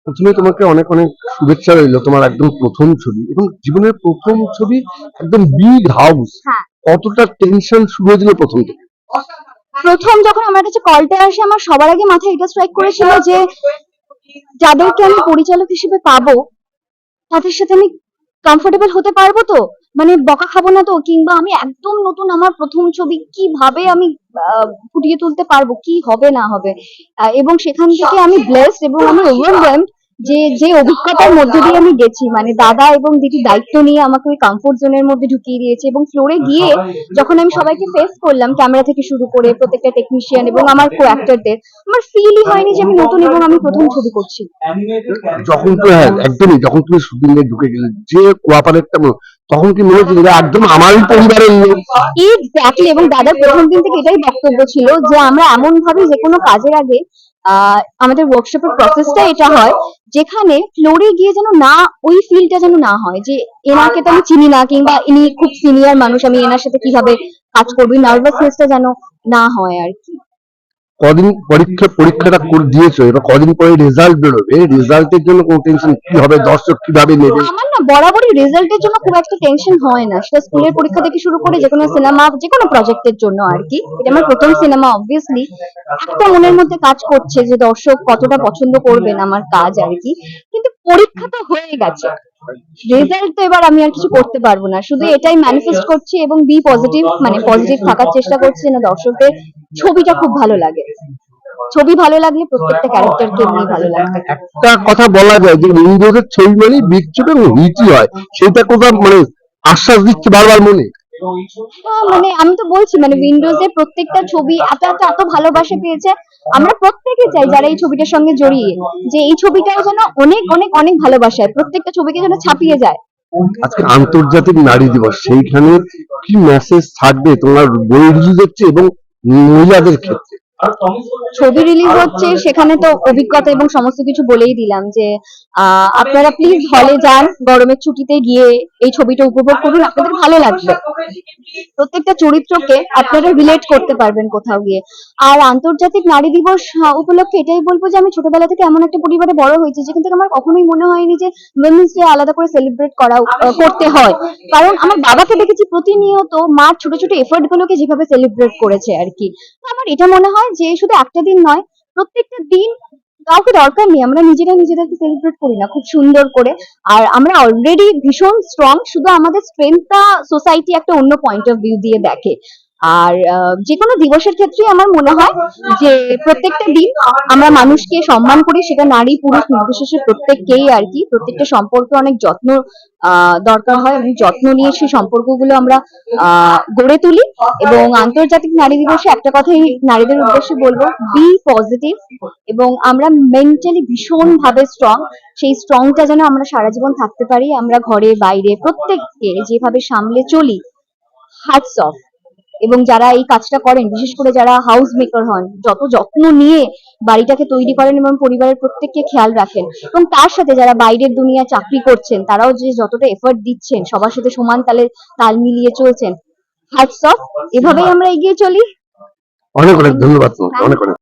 প্রথমে তোমাকে অনেক অনেক শুভেচ্ছা রইলো তোমার একদম প্রথম ছবি এবং জীবনের প্রথম ছবি একদম বিগ হাউস। হ্যাঁ, কতটা টেনশন শুরু হয়েছিল প্রথম থেকে? প্রথম যখন আমার কাছে কলটা আসে আমার সবার আগে মাথায় এটা স্ট্রাইক করেছিল যে যাদেরকে আমি পরিচালক হিসেবে পাবো তাদের সাথে আমি কমফোর্টেবল হতে পারবো তো, মানে বকা খাবো না তো, কিংবা আমি একদম নতুন আমার প্রথম ছবি কিভাবে আমি ফুটিয়ে তুলতে পারবো, কি হবে না হবে। এবং সেখান থেকে আমি ব্লেসড এবং আমি ওভারওয়েলমড যে যে অভিজ্ঞতার মধ্যে দিয়ে আমি গেছি, মানে দাদা এবং দিদি দায়িত্ব নিয়ে আমাকে ওই কমফোর্ট জোনের মধ্যে ঢুকিয়ে দিয়েছে এবং ফ্লোরে গিয়ে যখন আমি সবাইকে ফেস করলাম, ক্যামেরা থেকে শুরু করে প্রত্যেকটা টেকনিশিয়ান এবং আমার কো অ্যাক্টরদের, আমার ফিলই হয়নি যে আমি নতুন এবং আমি প্রথম ছবি করছি। যখন তুমি, হ্যাঁ একদমই, যখন তুমি শুটিং এ ঢুকে গেলে যে কোয়াপারেটটা, তখন কি মনে হচ্ছে যে একদম আমারই পরিবারের লোক? এক্স্যাক্টলি, এবং দাদার প্রথম দিন থেকে এটাই বক্তব্য ছিল যে আমরা এমন ভাবে যে কোনো কাজের আগে আমাদের ওয়ার্কশপের প্রসেসটা এটা হয় যেখানে ফ্লোরে গিয়ে যেন না ওই ফিলটা যেন না হয় যে এনাকে তো আমি চিনি না, কিংবা ইনি খুব সিনিয়র মানুষ, আমি এনার সাথে কিভাবে কাজ করবো, নার্ভাসনেসটা যেন না হয় আর কি। কদিন পরীক্ষাটা করে দিয়েছো, এবার কদিন পরে রেজাল্ট বেরোবে, রেজাল্টের জন্য কোনো টেনশন কি হবে, দর্শক কিভাবে নেবে? আমার না বরাবরই রেজাল্টের জন্য খুব একটা টেনশন হয় না, সেটা স্কুলের পরীক্ষা থেকে শুরু করে যে কোনো সিনেমা যে কোনো প্রজেক্টের জন্য আর কি। এটা আমার প্রথম সিনেমা, অবভিয়াসলি একটা মনের মধ্যে কাজ করছে যে দর্শক কতটা পছন্দ করবেন আমার কাজ আর কি। কিন্তু পরীক্ষা তো হয়ে গেছে, রেজাল্ট তো এবার আমি আর কিছু করতে পারবো না, শুধু এটাই ম্যানিফেস্ট করছি এবং বি পজিটিভ, মানে পজিটিভ থাকার চেষ্টা করছি যেন দর্শকদের ছবিটা খুব ভালো লাগে। ছবি ভালো লাগলে প্রত্যেকটা ক্যারেক্টারকে এমনি ভালো লাগবে। একটা কথা বলা যায় যে উইন্ডোজের ছবি মানে বিগ ছবি এবং হিটই হয়, সেটা কোথাও মানে আশ্বাস দিচ্ছে বারবার মনে। মানে আমি তো বলছি, মানে উইন্ডোজে প্রত্যেকটা ছবি এত এত এত ভালোবাসা পেয়েছে। আমরা প্রত্যেকে চাই যারা এই ছবিটার সঙ্গে জড়িয়ে, যে এই ছবিটাও যেন অনেক অনেক অনেক ভালোবাসায় প্রত্যেকটা ছবিকে যেন ছাপিয়ে যায়। আজকে আন্তর্জাতিক নারী দিবস, সেইখানে কি মেসেজ থাকবে তোমার বই রিলিজ হচ্ছে এবং মহিলাদের ক্ষেত্রে? ছবি রিলিজ হচ্ছে সেখানে তো অভিজ্ঞতা এবং সমস্ত কিছু বলেই দিলাম যে আপনারা প্লিজ হলে যান, গরমের ছুটিতে গিয়ে এই ছবিটা উপভোগ করুন, আপনাদের ভালো লাগবে, প্রত্যেকটা চরিত্রকে আপনারা রিলেট করতে পারবেন কোথাও গিয়ে। আর আন্তর্জাতিক নারী দিবস উপলক্ষে এটাই বলবো যে আমি ছোটবেলা থেকে এমন একটা পরিবারে বড় হয়েছি যেখান থেকে আমার কখনোই মনে হয়নি যে উইমেন্স ডে আলাদা করে সেলিব্রেট করতে হয়। কারণ আমার বাবাকে দেখেছি প্রতিনিয়ত মার ছোট ছোট এফোর্ট গুলোকে যেভাবে সেলিব্রেট করেছে আর কি। তো আমার এটা মনে হয় যে শুধু একটা দিন নয়, প্রত্যেকটা দিন কাউকে দরকার নেই, আমরা নিজেরা নিজেদেরকে সেলিব্রেট করি না খুব সুন্দর করে। আর আমরা অলরেডি ভীষণ স্ট্রং, শুধু আমাদের স্ট্রেংথটা সোসাইটি একটা অন্য পয়েন্ট অফ ভিউ দিয়ে দেখে। আর যে কোনো দিবসের ক্ষেত্রে আমার মনে হয় যে প্রত্যেকটা দিন আমরা মানুষকে সম্মান করি, সেটা নারী পুরুষ নির্বিশেষে প্রত্যেককেই আর কি। প্রত্যেকটা সম্পর্কে অনেক যত্ন দরকার হয় এবং যত্ন নিয়ে সেই সম্পর্কগুলো আমরা গড়ে তুলি। এবং আন্তর্জাতিক নারী দিবসে একটা কথাই নারীদের উদ্দেশ্যে বলবো, বি পজিটিভ, এবং আমরা মেন্টালি ভীষণ ভাবে স্ট্রং, সেই স্ট্রংটা যেন আমরা সারা জীবন থাকতে পারি। আমরা ঘরে বাইরে প্রত্যেককে যেভাবে সামলে চলি, হ্যাটস অফ। এবং যারা এই কাজটা করেন, বিশেষ করে যারা হাউস মেকার হন, যত যত্ন নিয়ে বাড়িটাকে তৈরি করেন এবং পরিবারের প্রত্যেককে খেয়াল রাখেন, এবং তার সাথে যারা বাইরের দুনিয়া চাকরি করছেন তারাও যে যতটা এফোর্ট দিচ্ছেন, সবার সাথে সমান তালে তাল মিলিয়ে চলছেন, হ্যাটস অফ। এভাবেই আমরা এগিয়ে চলি। অনেক অনেক ধন্যবাদ তোমাকে, অনেক অনেক।